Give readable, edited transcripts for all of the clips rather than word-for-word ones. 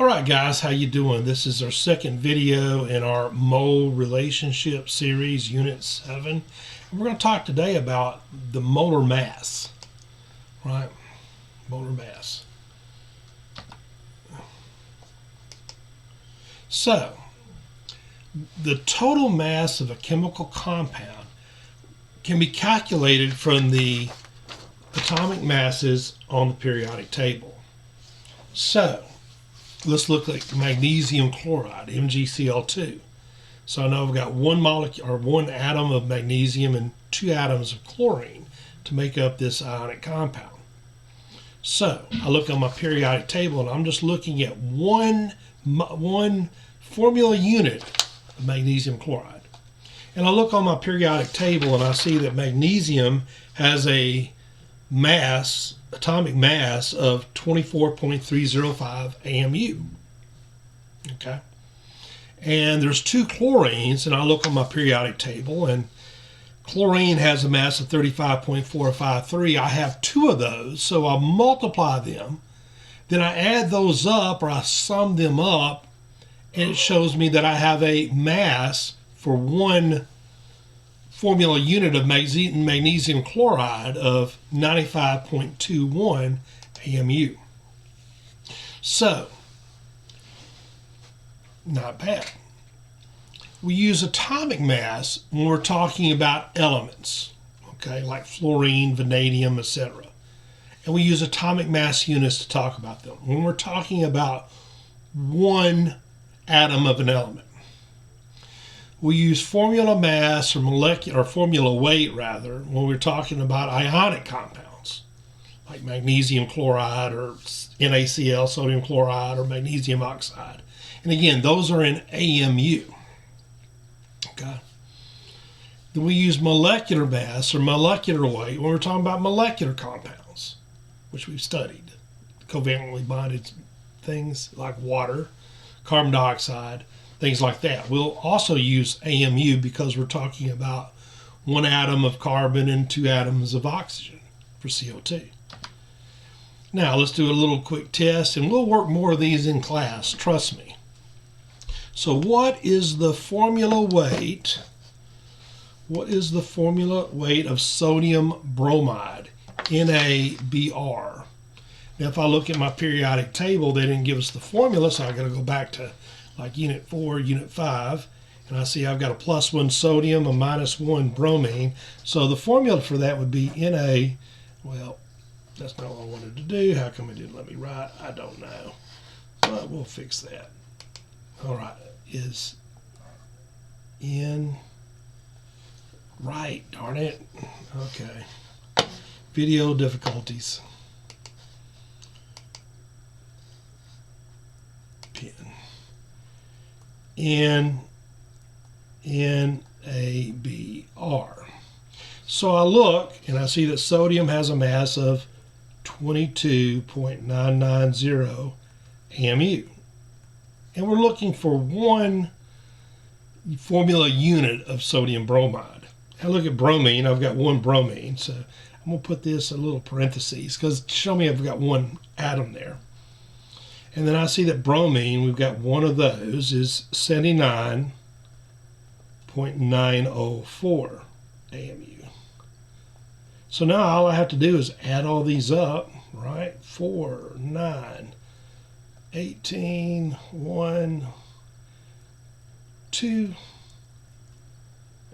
All right, guys, how you doing? This is our second video in our mole relationship series, Unit 7. We're going to talk today about the molar mass, right? Molar mass. So, the total mass of a chemical compound can be calculated from the atomic masses on the periodic table. So, let's look at magnesium chloride, MgCl2. So I know I've got one molecule or one atom of magnesium and two atoms of chlorine to make up this ionic compound. So I look on my periodic table and I'm just looking at one formula unit of magnesium chloride. And I look on my periodic table and I see that magnesium has a mass, atomic mass of 24.305 AMU. Okay. And there's two chlorines, and I look on my periodic table, and chlorine has a mass of 35.453. I have two of those, so I'll multiply them. Then I add those up, or I sum them up, and it shows me that I have a mass for one formula unit of magnesium chloride of 95.21 AMU. So, not bad. We use atomic mass when we're talking about elements, okay, like fluorine, vanadium, etc. And we use atomic mass units to talk about them. When we're talking about one atom of an element, we use formula mass or molecular, or formula weight rather, when we're talking about ionic compounds, like magnesium chloride or NaCl, sodium chloride, or magnesium oxide. And again, those are in AMU. Okay. Then we use molecular mass or molecular weight when we're talking about molecular compounds, which we've studied. Covalently bonded things like water, carbon dioxide, things like that. We'll also use AMU because we're talking about one atom of carbon and two atoms of oxygen for CO2. Now let's do a little quick test, and we'll work more of these in class, trust me. So what is the formula weight? What is the formula weight of sodium bromide, NaBr? Now if I look at my periodic table, they didn't give us the formula, so I've got to go back to like Unit 4, Unit 5, and I see I've got a +1 sodium, a -1 bromine. So the formula for that would be Na, well, that's not what I wanted to do. How come it didn't let me write? I don't know, but we'll fix that. All right, is in, right, darn it. Okay, video difficulties. Pen. NaBr. So I look and I see that sodium has a mass of 22.990 AMU. And we're looking for one formula unit of sodium bromide. I look at bromine, I've got one bromine, so I'm going to put this in little parentheses because show me I've got one atom there. And then I see that bromine, we've got one of those, is 79.904 AMU. So now all I have to do is add all these up, right? 4, 9, 18, 1, 2,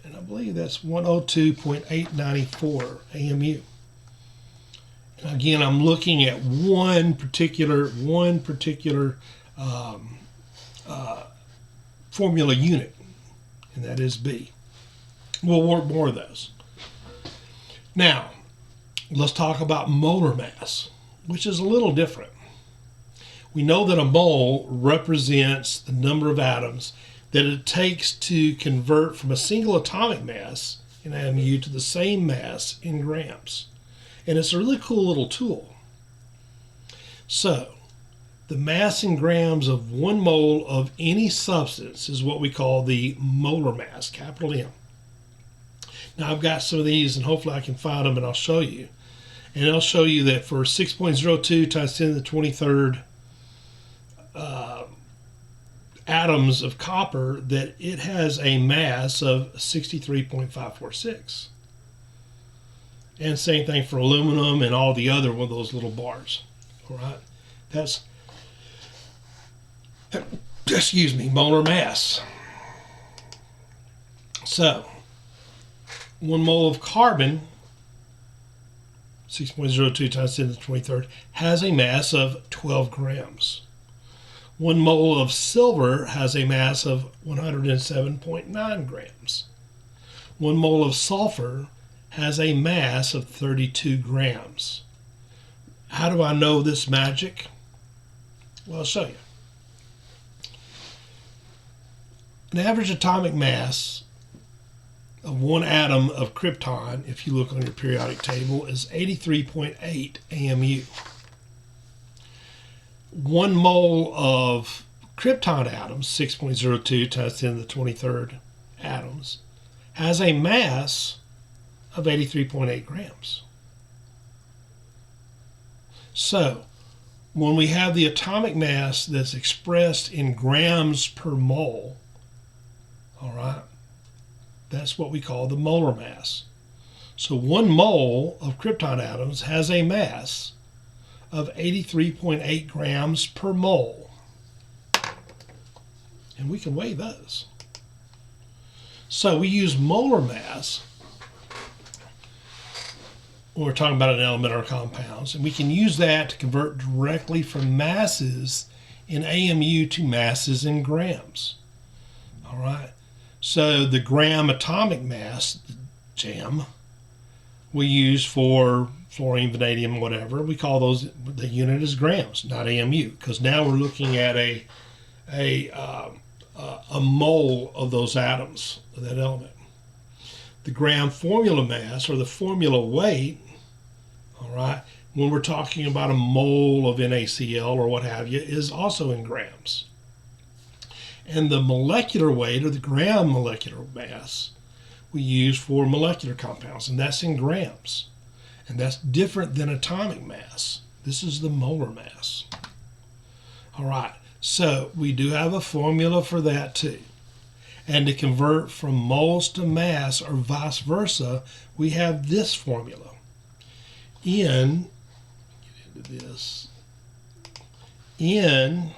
and I believe that's 102.894 AMU. And again, I'm looking at one particular formula unit, and that is B. We'll work more of those. Now, let's talk about molar mass, which is a little different. We know that a mole represents the number of atoms that it takes to convert from a single atomic mass in AMU to the same mass in grams. And it's a really cool little tool. So, the mass in grams of 1 mole of any substance is what we call the molar mass, capital M. Now I've got some of these and hopefully I can find them and I'll show you. And I'll show you that for 6.02 times 10 to the 23rd atoms of copper that it has a mass of 63.546. And same thing for aluminum and all the other one of those little bars. All right, that's, excuse me, molar mass. So 1 mole of carbon, 6.02 times 10 to the 23rd, has a mass of 12 grams. 1 mole of silver has a mass of 107.9 grams. 1 mole of sulfur has a mass of 32 grams. How do I know this magic? Well, I'll show you. An average atomic mass of one atom of krypton, if you look on your periodic table, is 83.8 AMU. 1 mole of krypton atoms, 6.02 times 10 to the 23rd atoms, has a mass of 83.8 grams. So, when we have the atomic mass that's expressed in grams per mole, all right, that's what we call the molar mass. So 1 mole of krypton atoms has a mass of 83.8 grams per mole. And we can weigh those. So we use molar mass when we're talking about an element or compounds, and we can use that to convert directly from masses in AMU to masses in grams. All right. So the gram atomic mass, GAM, we use for fluorine, vanadium, whatever. We call those, the unit is grams, not AMU, because now we're looking at a mole of those atoms, of that element. The gram formula mass, or the formula weight, all right, when we're talking about a mole of NaCl or what have you, is also in grams. And the molecular weight, or the gram molecular mass, we use for molecular compounds, and that's in grams. And that's different than atomic mass. This is the molar mass. All right, so we do have a formula for that too. And to convert from moles to mass, or vice versa, we have this formula. N, get into this, N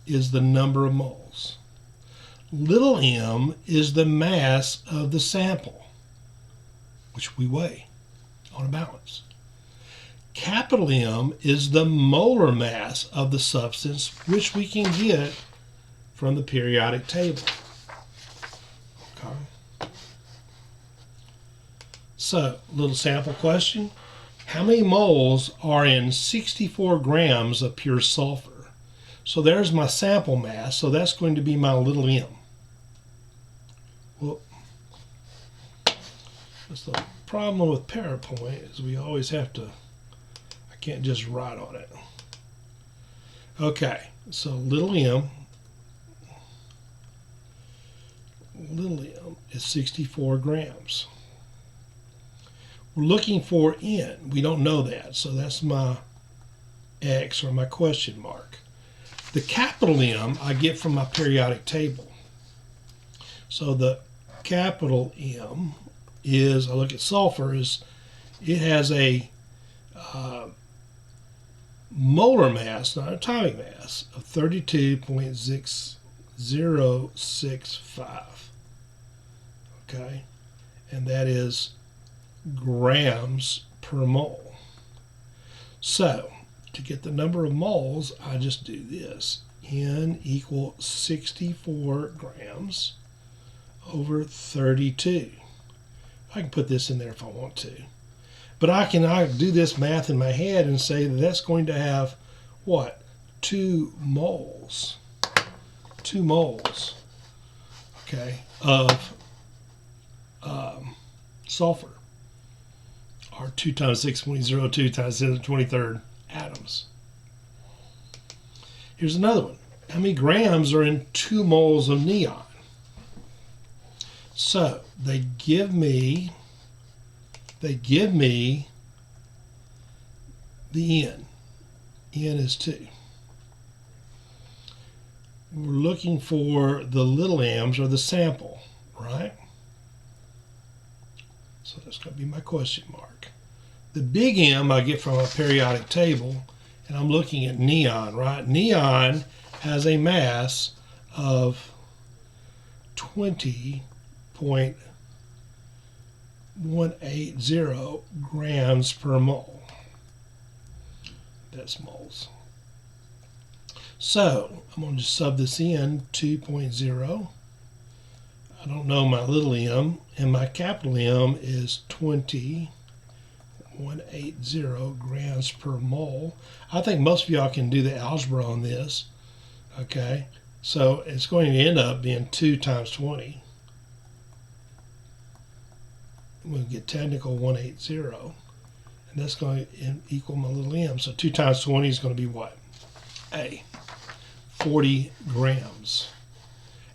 is the number of moles. Little m is the mass of the sample, which we weigh on a balance. Capital M is the molar mass of the substance, which we can get from the periodic table. Okay. So, little sample question. How many moles are in 64 grams of pure sulfur? So there's my sample mass, so that's going to be my little m. Well, that's the problem with PowerPoint, is we always have to, I can't just write on it. Okay, so little m is 64 grams. We're looking for N. We don't know that, so that's my X, or my question mark. The capital M I get from my periodic table. So the capital M is, I look at sulfur, it has a molar mass, not atomic mass, of 32.6065. Okay, and that is grams per mole. So to get the number of moles, I just do this. N equals 64 grams over 32. I can put this in there if I want to. But I do this math in my head and say that that's going to have, what, 2 moles. 2 moles, okay, of sulfur, or 2 times 6.02 times 10 to the 23rd atoms. Here's another one. How many grams are in 2 moles of neon? So they give me the N. N is 2. we're looking for the little m's or the sample, right? So that's going to be my question mark. The big M I get from a periodic table, and I'm looking at neon, right? Neon has a mass of 20.180 grams per mole. That's moles. So I'm going to just sub this in, 2.0. I don't know my little m, and my capital M is 20.180 grams per mole. I think most of y'all can do the algebra on this. Okay, so it's going to end up being 2 times 20. We'll get technical 180, and that's going to equal my little m. So 2 times 20 is going to be what? 40 grams.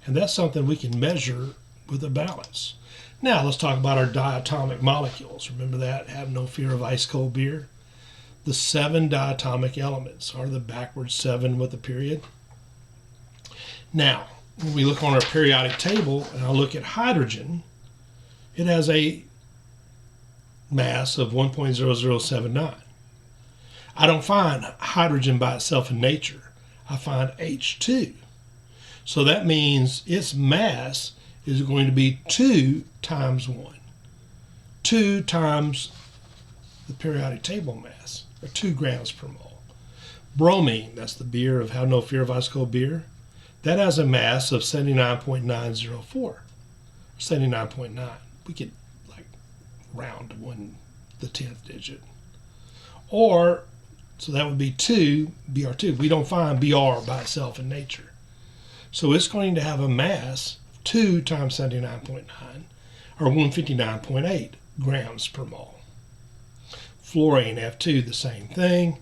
And that's something we can measure with a balance. Now let's talk about our diatomic molecules. Remember that? Have no fear of ice cold beer. The 7 diatomic elements are the backwards 7 with a period. Now, when we look on our periodic table and I look at hydrogen, it has a mass of 1.0079. I don't find hydrogen by itself in nature. I find H2. So that means its mass is going to be 2 times 1. 2 times the periodic table mass, or 2 grams per mole. Bromine, that's the beer of Have No Fear of Ice Cold Beer, that has a mass of 79.904. 79.9. We could like round to the 10th digit. Or, so that would be 2, Br2. We don't find Br by itself in nature. So it's going to have a mass of 2 times 79.9, or 159.8 grams per mole. Fluorine, F2, the same thing.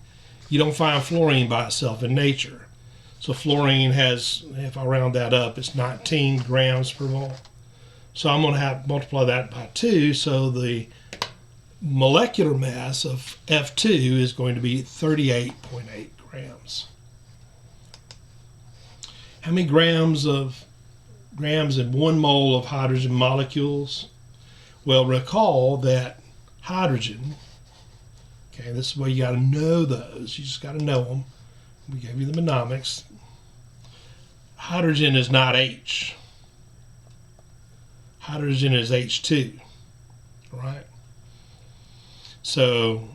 You don't find fluorine by itself in nature. So fluorine has, if I round that up, it's 19 grams per mole. So I'm going to have multiply that by 2, so the molecular mass of F2 is going to be 38.8 grams. How many grams in 1 mole of hydrogen molecules? Well, recall that hydrogen, okay, this is where you got to know those. You just got to know them. We gave you the mnemonics. Hydrogen is not H. Hydrogen is H2, right? So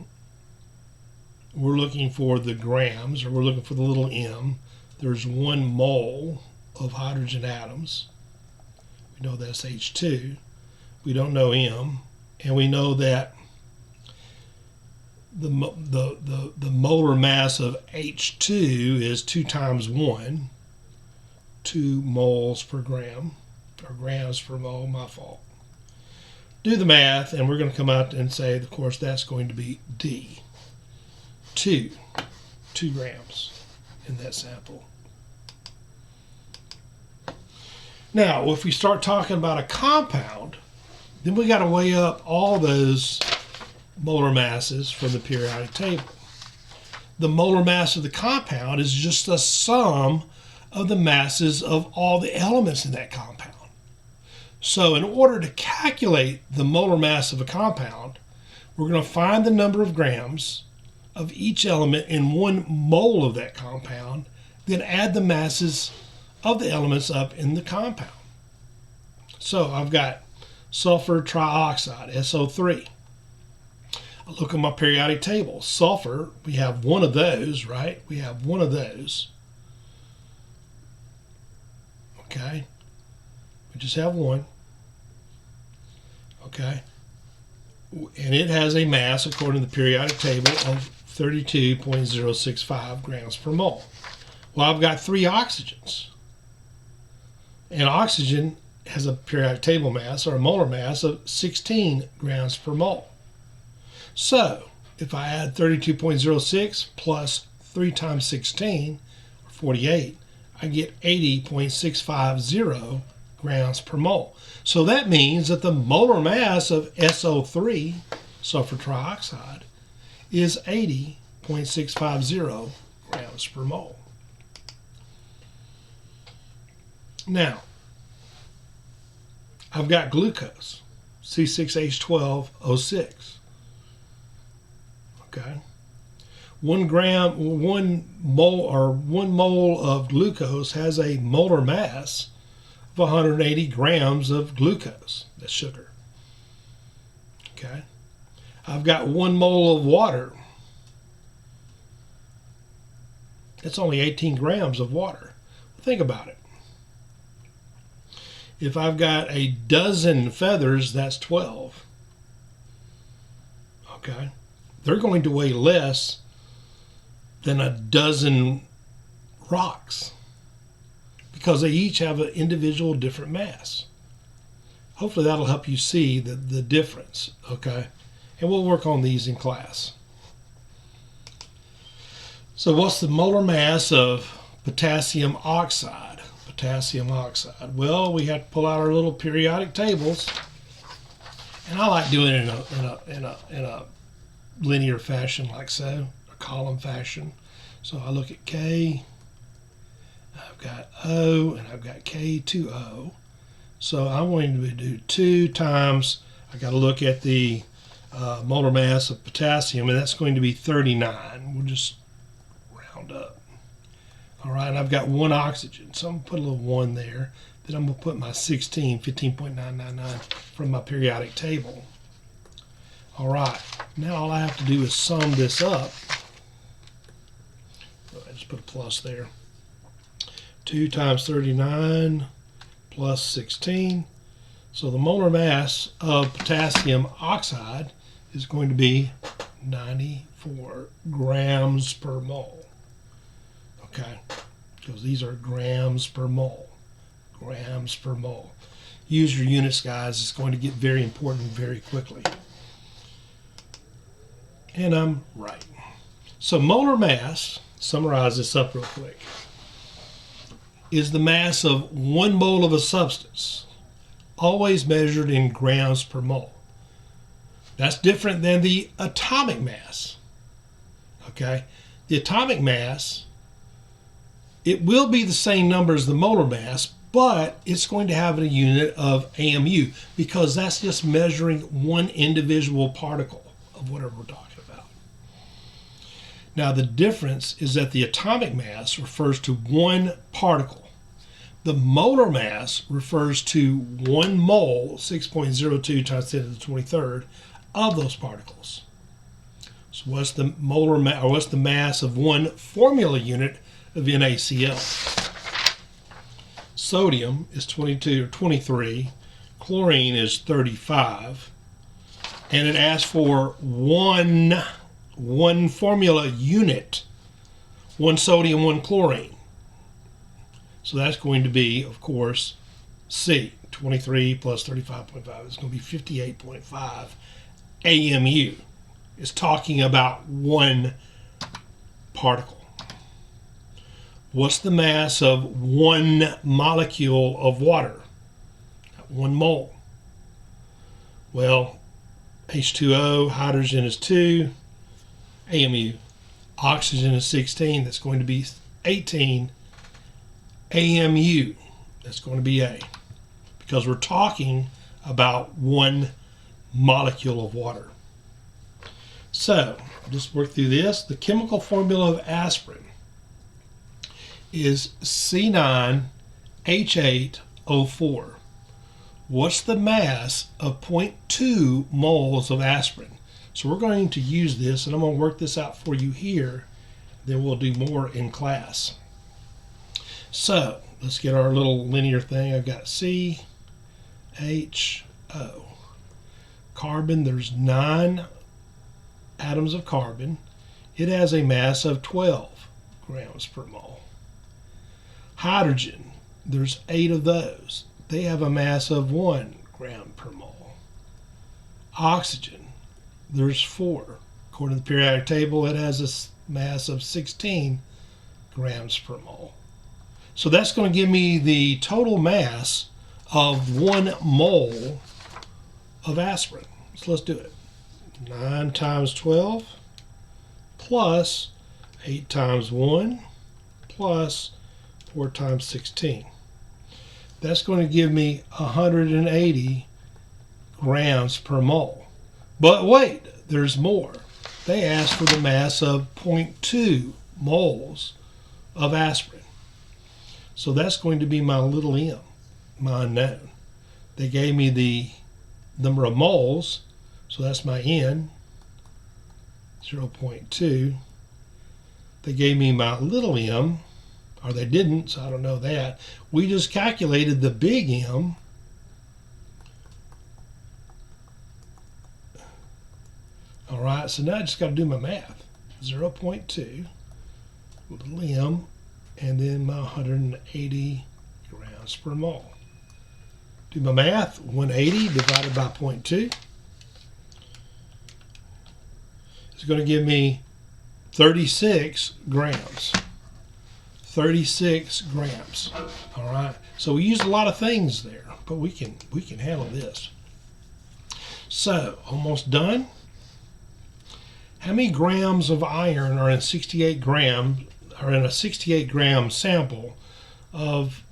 we're looking for the grams, or we're looking for the little m. There's 1 mole of hydrogen atoms. We know that's H2. We don't know m, and we know that the molar mass of H2 is 2 times 1, 2 moles per gram, or grams per mole, my fault. Do the math, and we're going to come out and say, of course, that's going to be D. 2 grams in that sample. Now, if we start talking about a compound, then we got to weigh up all those molar masses from the periodic table. The molar mass of the compound is just the sum of the masses of all the elements in that compound. So in order to calculate the molar mass of a compound, we're going to find the number of grams of each element in 1 mole of that compound, then add the masses of the elements up in the compound. So I've got sulfur trioxide, SO3. I look at my periodic table. Sulfur, we have 1 of those, right? We have 1 of those. Okay? We just have 1. Okay? And it has a mass, according to the periodic table, of 32.065 grams per mole. Well, I've got 3 oxygens. And oxygen has a periodic table mass, or a molar mass, of 16 grams per mole. So, if I add 32.06 plus 3 times 16, or 48, I get 80.650 grams per mole. So that means that the molar mass of SO3, sulfur trioxide, is 80.650 grams per mole. Now, I've got glucose, C6H12O6. Okay. 1 mole of glucose has a molar mass of 180 grams of glucose. That's sugar. Okay. I've got 1 mole of water. That's only 18 grams of water. Think about it. If I've got a dozen feathers, that's 12. Okay. They're going to weigh less than a dozen rocks because they each have an individual different mass. Hopefully that'll help you see the difference, okay? And we'll work on these in class. So what's the molar mass of potassium oxide? Potassium oxide. Well, we have to pull out our little periodic tables, and I like doing it in a linear fashion like so, a column fashion. So I look at K, I've got O, and I've got K2O. So I'm going to do 2 times, I got to look at the molar mass of potassium, and that's going to be 39. We'll just round up. All right, and I've got 1 oxygen, so I'm going to put a little 1 there. Then I'm going to put my 15.999 from my periodic table. All right, now all I have to do is sum this up. I just put a plus there. 2 times 39 plus 16. So the molar mass of potassium oxide is going to be 94 grams per mole. Okay, because these are grams per mole. Grams per mole. Use your units, guys. It's going to get very important very quickly. And I'm right. So molar mass, summarize this up real quick, is the mass of 1 mole of a substance, always measured in grams per mole. That's different than the atomic mass. Okay? The atomic mass, it will be the same number as the molar mass, but it's going to have a unit of AMU because that's just measuring one individual particle of whatever we're talking about. Now the difference is that the atomic mass refers to 1 particle. The molar mass refers to 1 mole, 6.02 times 10 to the 23rd, of those particles. So what's the molar mass, or what's the mass of 1 formula unit of NaCl? Sodium is 22 or 23, chlorine is 35, and it asks for one formula unit, 1 sodium, 1 chlorine. So that's going to be, of course, C, 23 plus 35.5 is going to be 58.5 AMU. It's talking about 1 particle. What's the mass of 1 molecule of water? 1 mole. Well, H2O, hydrogen is 2, AMU. Oxygen is 16, that's going to be 18. AMU, that's going to be A, because we're talking about 1 molecule of water. So, just work through this. The chemical formula of aspirin is C9H8O4. What's the mass of 0.2 moles of aspirin? So we're going to use this, and I'm going to work this out for you here. Then we'll do more in class. So let's get our little linear thing. I've got CHO. Carbon, there's 9 atoms of carbon. It has a mass of 12 grams per mole. Hydrogen, there's 8 of those. They have a mass of 1 gram per mole. Oxygen, there's 4. According to the periodic table, it has a mass of 16 grams per mole. So that's going to give me the total mass of 1 mole of aspirin. So let's do it. 9 times 12 plus 8 times 1 plus 4 times 16. that's going to give me 180 grams per mole. But wait, there's more. They asked for the mass of 0.2 moles of aspirin. So that's going to be my little m, my unknown. They gave me the number of moles, so that's my n, 0.2. They gave me my little m, or they didn't, so I don't know that. We just calculated the big M. All right, so now I just got to do my math. 0.2, little m, and then my 180 grams per mole. Do my math, 180 divided by 0.2 is going to give me 36 grams. 36 grams. All right, so we used a lot of things there, but we can handle this. So, almost done. How many grams of iron are in 68 grams, or in a 68 gram sample of,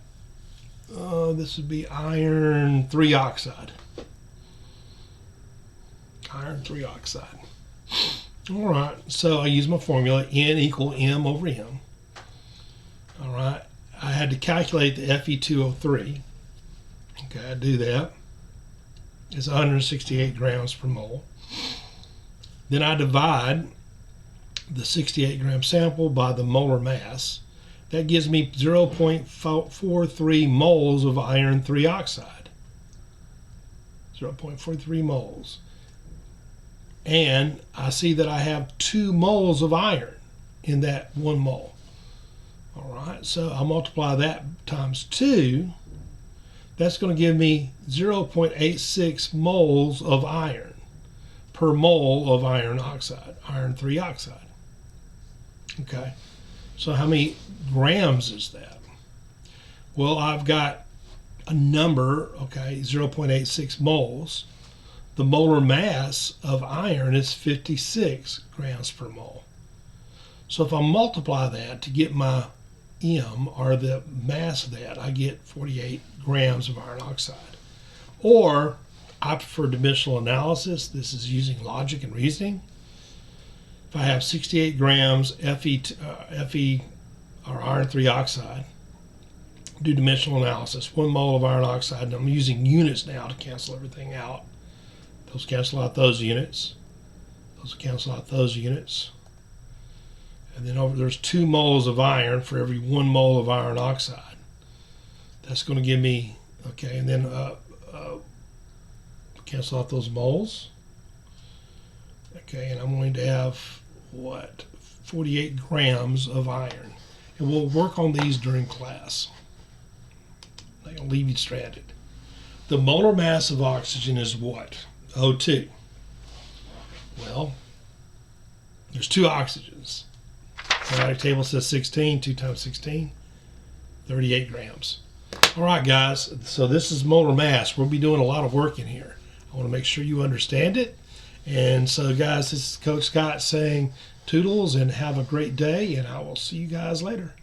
this would be iron 3 oxide. Iron 3 oxide. All right, so I use my formula, N equal M over M. All right, I had to calculate the Fe2O3. Okay, I do that. It's 168 grams per mole. Then I divide the 68 gram sample by the molar mass. That gives me 0.43 moles of iron 3 oxide. 0.43 moles. And I see that I have 2 moles of iron in that 1 mole. All right, so I'll multiply that times 2. That's going to give me 0.86 moles of iron per mole of iron oxide, iron 3 oxide. Okay, so how many grams is that? Well, I've got a number, okay, 0.86 moles. The molar mass of iron is 56 grams per mole. So if I multiply that to get my M, or the mass of that, I get 48 grams of iron oxide. Or I prefer dimensional analysis. This is using logic and reasoning. If I have 68 grams Fe or iron 3 oxide, do dimensional analysis, 1 mole of iron oxide, and I'm using units now to cancel everything out. Those cancel out those units. Those cancel out those units. And then there's 2 moles of iron for every 1 mole of iron oxide. That's going to give me, okay, and then cancel out those moles. Okay, and I'm going to have, what, 48 grams of iron. And we'll work on these during class. I'm not going to leave you stranded. The molar mass of oxygen is what? O2. Well, there's 2 oxygens. The periodic table says 16, 2 times 16, 38 grams. All right, guys, so this is molar mass. We'll be doing a lot of work in here. I want to make sure you understand it. And so, guys, this is Coach Scott saying toodles and have a great day, and I will see you guys later.